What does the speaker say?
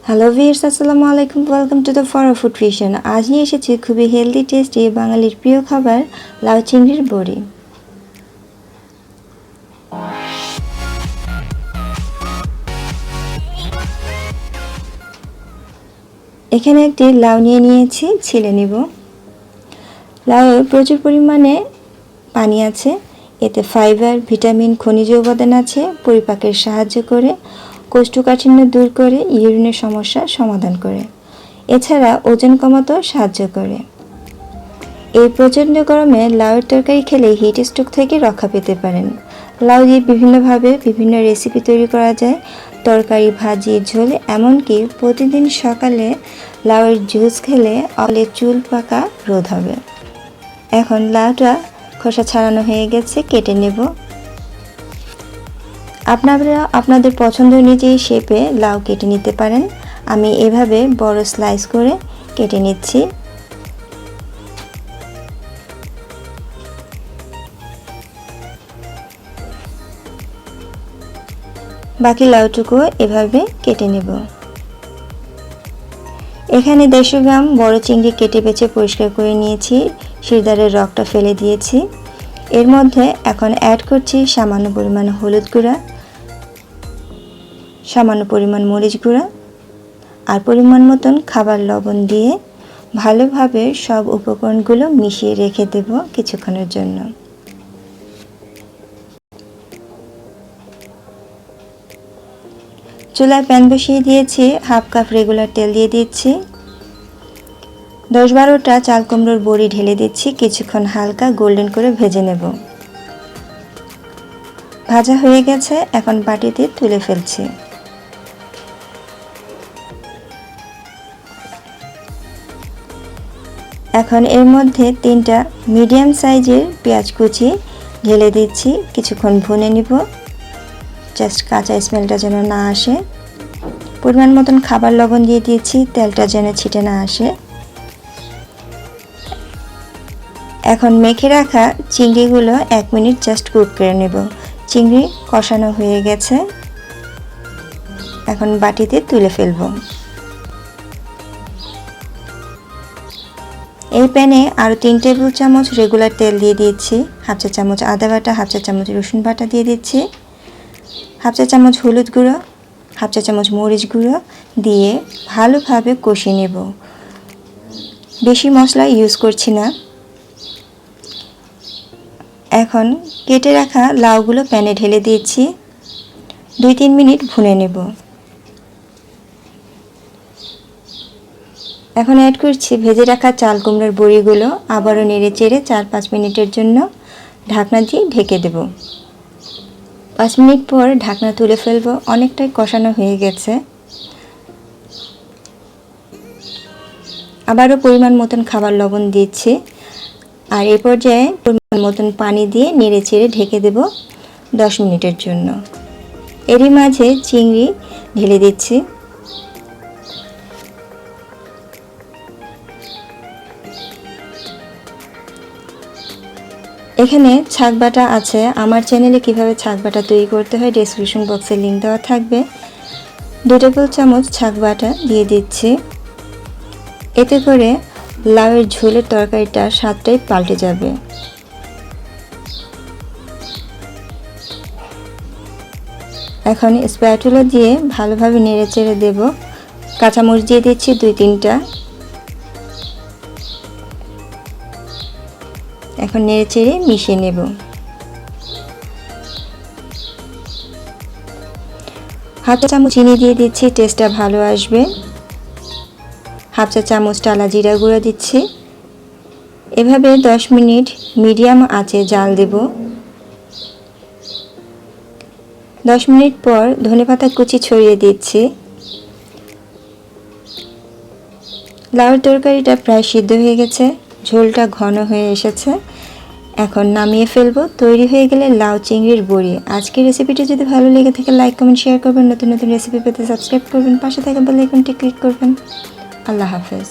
Hello viewers, আসসালামু আলাইকুম। Welcome to the Farha food creation. আজ নিয়ে এসেছি খুবই হেলদি টেস্টি বাঙালির প্রিয় খাবার লাউ চিংড়ির বড়ি। এখানে একটি লাউ নিয়ে নিয়েছি, ছিলে নিব। লাউয়ে প্রচুর পরিমাণে পানি আছে, এতে ফাইবার, ভিটামিন, খনিজ উপাদান আছে, পরিপাকের সাহায্য করে, কোষ্ঠকাঠিন্য দূর করে, ইউরিনের সমস্যার সমাধান করে, এছাড়া ওজন কমাতেও সাহায্য করে। এই প্রচণ্ড গরমে লাউয়ের তরকারি খেলে হিট স্ট্রোক থেকে রক্ষা পেতে পারেন। লাউ দিয়ে বিভিন্নভাবে বিভিন্ন রেসিপি তৈরি করা যায়, তরকারি, ভাজি, ঝোল, এমনকি প্রতিদিন সকালে লাউয়ের জুস খেলে অলে চুল পাকা রোধ হবে। এখন লাউটা খোসা ছাড়ানো হয়ে গেছে, কেটে নেব। আপনারা আপনাদের পছন্দ অনুযায়ী শেপে লাউ কেটে নিতে পারেন। আমি এভাবে বড় স্লাইস করে কেটে নিচ্ছি। বাকি লাউটুকু এভাবে কেটে নেব। এখানে 150 গ্রাম বড় চিংড়ি কেটে বেছে পরিষ্কার করে নিয়েছি, শিরদাঁড়ের রগটা ফেলে দিয়েছি। এর মধ্যে এখন অ্যাড করছি সামান্য পরিমাণ হলুদ গুঁড়া, সামান্য পরিমাণ মরিচ গুঁড়া আর পরিমাণ মতন খাবার লবণ দিয়ে ভালোভাবে সব উপকরণগুলো মিশিয়ে রেখে দেব কিছুক্ষণের জন্য। চুলায় প্যান বসিয়ে দিয়েছি, হাফ কাপ রেগুলার তেল দিয়ে দিচ্ছি। 10-12টা চাল কুমড়োর বড়ি ঢেলে দিচ্ছি, কিছুক্ষণ হালকা গোল্ডেন করে ভেজে নেব। ভাজা হয়ে গেছে, এখন বাটিতে তুলে ফেলছি। এখন এর মধ্যে 3টা মিডিয়াম সাইজের পেঁয়াজ কুচি ঢেলে দিচ্ছি, কিছুক্ষণ ভুনে নিব, জাস্ট কাঁচা স্মেলটা যেন না আসে। পরিমাণ মতন খাবার লবণ দিয়ে দিয়েছি, তেলটা যেন ছিটে না আসে। এখন মেখে রাখা চিংড়িগুলো 1 মিনিট জাস্ট কুক করে নেব। চিংড়ি কষানো হয়ে গেছে, এখন বাটিতে তুলে ফেলব। এই প্যানে আরও 3 টেবিল চামচ রেগুলার তেল দিয়ে দিয়েছি, হাফ চা চামচ আদা বাটা, হাফ চা চামচ রসুন বাটা দিয়ে দিচ্ছি, হাফ চা চামচ হলুদ গুঁড়ো, হাফ চা চামচ মরিচ গুঁড়ো দিয়ে ভালোভাবে কষিয়ে নেব। বেশি মশলা ইউজ করছি না। এখন কেটে রাখা লাউগুলো প্যানে ঢেলে দিয়েছি, 2-3 মিনিট ভুনে নেব। এখন অ্যাড করছি ভেজে রাখা চাল কুমড়োর বড়িগুলো, আবারও নেড়ে চেড়ে 4-5 মিনিটের জন্য ঢাকনা দিয়ে ঢেকে দেব। 5 মিনিট পর ঢাকনা তুলে ফেলব, অনেকটাই কষানো হয়ে গেছে। আবারও পরিমাণ মতন খাবার লবণ দিচ্ছি, আর এই পর্যায়ে পরিমাণ মতন পানি দিয়ে নেড়ে চেড়ে ঢেকে দেব 10 মিনিটের জন্য। এরই মাঝে চিংড়ি ঢেলে দিচ্ছি। এখানে ছাক বাটা আছে, আমার চ্যানেলে কিভাবে ছাক বাটা তৈরি করতে হয় ডেসক্রিপশন বক্সে লিংক দেওয়া থাকবে। 2 টেবিল চামচ ছাক বাটা দিয়ে দিচ্ছি, এতে করে লাউয়ের ঝোলের তরকারিটা স্বাদটাই পাল্টে যাবে। এখন স্প্যাটুলা দিয়ে ভালোভাবে নেড়ে চেড়ে দেব। কাঁচামরিচ দিয়ে দিচ্ছি 2-3টা। এখন নেড়ে চেড়ে মিশিয়ে নেব। হাফ চা চামচ চিনি দিয়ে দিচ্ছি, টেস্টটা ভালো আসবে। হাফ চা চামচ টালা জিরা গুঁড়ো দিচ্ছি। এভাবে 10 মিনিট মিডিয়াম আঁচে জাল দেব। 10 মিনিট পর ধনেপাতা কুচি ছড়িয়ে দিচ্ছি। লাউয়ের তরকারিটা প্রায় সিদ্ধ হয়ে গেছে, ঝোলটা ঘন হয়ে এসেছে। এখন নামিয়ে ফেলবো। তৈরি হয়ে গেলে লাউ চিংড়ির বড়ি। আজকের রেসিপিটি যদি ভালো লেগে থাকে লাইক, কমেন্ট, শেয়ার করবেন। নতুন নতুন রেসিপি পেতে সাবস্ক্রাইব করবেন, পাশে থাকা বেল আইকনটি ক্লিক করবেন। আল্লাহ হাফেজ।